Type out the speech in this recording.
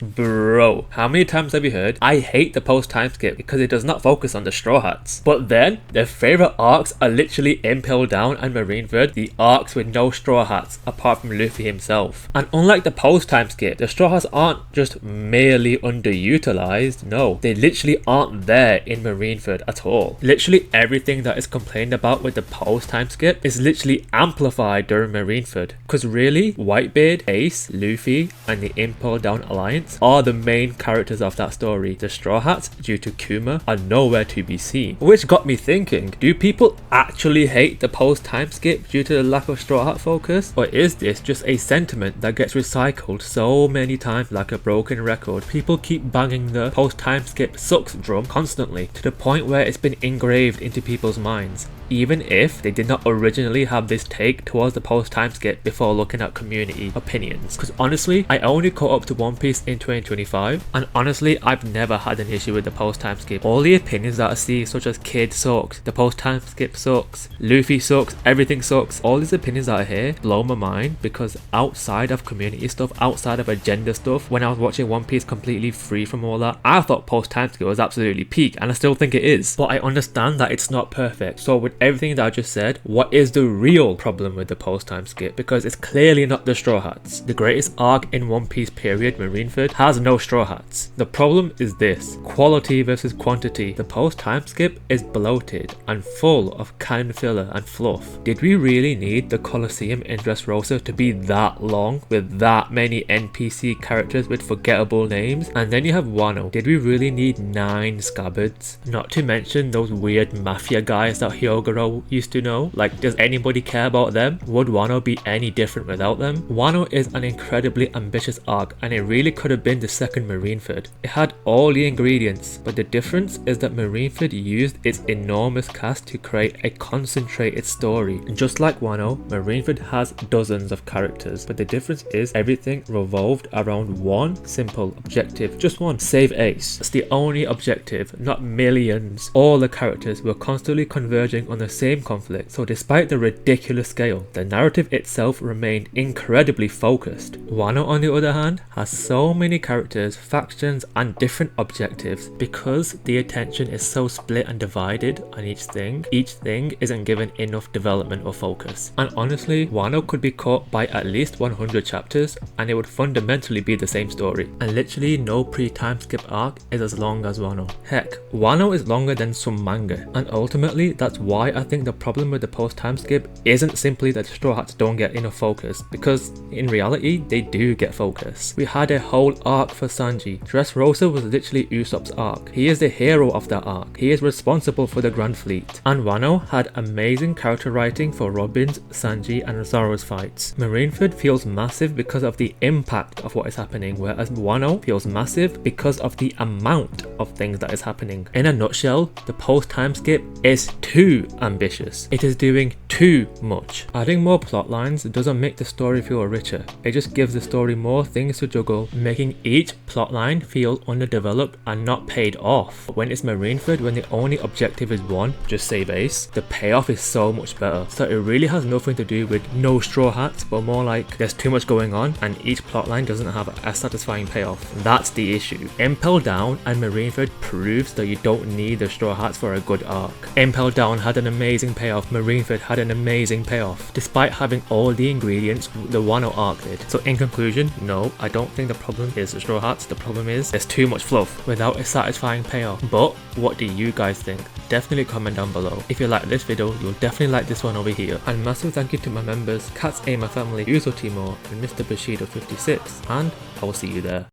Bro, how many times have you heard, I hate the post-time skip because it does not focus on the Straw Hats. But then, their favourite arcs are literally Impel Down and Marineford, the arcs with no Straw Hats, apart from Luffy himself. And unlike the post-time skip, the Straw Hats aren't just merely underutilized, no, they literally aren't there in Marineford at all. Literally everything that is complained about with the post-time skip is literally amplified during Marineford. Because really, Whitebeard, Ace, Luffy, and the Impel Down Alliance are the main characters of that story. The Straw Hats, due to Kuma, are nowhere to be seen. Which got me thinking, do people actually hate the post-time skip due to the lack of Straw Hat focus? Or is this just a sentiment that gets recycled so many times like a broken record? People keep banging the post-time skip sucks drum constantly to the point where it's been engraved into people's minds, even if they did not originally have this take towards the post-time skip before looking at community opinions. Because honestly, I only caught up to One Piece in 2025, and honestly, I've never had an issue with the post-time skip. All the opinions that I see, such as Kid sucks, the post-time skip sucks, Luffy sucks, everything sucks, all these opinions that I hear blow my mind, because outside of community stuff, outside of agenda stuff, when I was watching One Piece completely free from all that, I thought post-time skip was absolutely peak, and I still think it is. But I understand that it's not perfect. So with everything that I just said, what is the real problem with the post-time skip? Because it's clearly not the Straw Hats. The greatest arc in One Piece period, Marineford, has no Straw Hats. The problem is this: quality versus quantity. The post-time skip is bloated and full of canon filler and fluff. Did we really need the Colosseum in Dressrosa to be that long with that many NPC characters with forgettable names? And then you have Wano. Did we really need 9 scabbards? Not to mention those weird mafia guys that Hyogoro used to know. Like, does anybody care about them? Would Wano be any different without them? Wano is an incredibly ambitious arc, and it really could have been the second Marineford. It had all the ingredients, but the difference is that Marineford used its enormous cast to create a concentrated story. And just like Wano, Marineford has dozens of characters, but the difference is everything revolved around one simple objective. Just one: save Ace. That's the only objective, not millions. All the characters were constantly converging on the same conflict, so despite the ridiculous scale, the narrative itself remained incredibly focused. Wano, on the other hand, has so many characters, factions, and different objectives. Because the attention is so split and divided on each thing isn't given enough development or focus. And honestly, Wano could be caught by at least 100 chapters and it would fundamentally be the same story. And literally no pre-time skip arc is as long as Wano. Heck, Wano is longer than some manga, and ultimately that's why I think the problem with the post-time skip isn't simply that the Straw Hats don't get enough focus, because in reality they do get focus. We had a whole arc for Sanji. Dressrosa was literally Usopp's arc. He is the hero of that arc. He is responsible for the Grand Fleet. And Wano had amazing character writing for Robin's, Sanji, and Zoro's fights. Marineford feels massive because of the impact of what is happening, whereas Wano feels massive because of the amount of things that is happening. In a nutshell, the post-time skip is too ambitious. It is doing too much. Adding more plot lines doesn't make the story feel richer. It just gives the story more things to juggle, making each plot line feel underdeveloped and not paid off. But when it's Marineford, when the only objective is one, just save Ace, the payoff is so much better. So it really has nothing to do with no Straw Hats, but more like there's too much going on and each plot line doesn't have a satisfying payoff. That's the issue. Impel Down and Marineford proves that you don't need the Straw Hats for a good arc. Impel Down had an amazing payoff, Marineford had an amazing payoff, despite having all the ingredients the Wano arc did. So in conclusion, no, I don't think the problem is the Straw Hats, the problem is there's too much fluff without a satisfying payoff. But what do you guys think? Definitely comment down below. If you like this video, you'll definitely like this one over here. And massive thank you to my members, Cats A My Family, Uzo Timor, and Mr. Bushido 56, and I will see you there.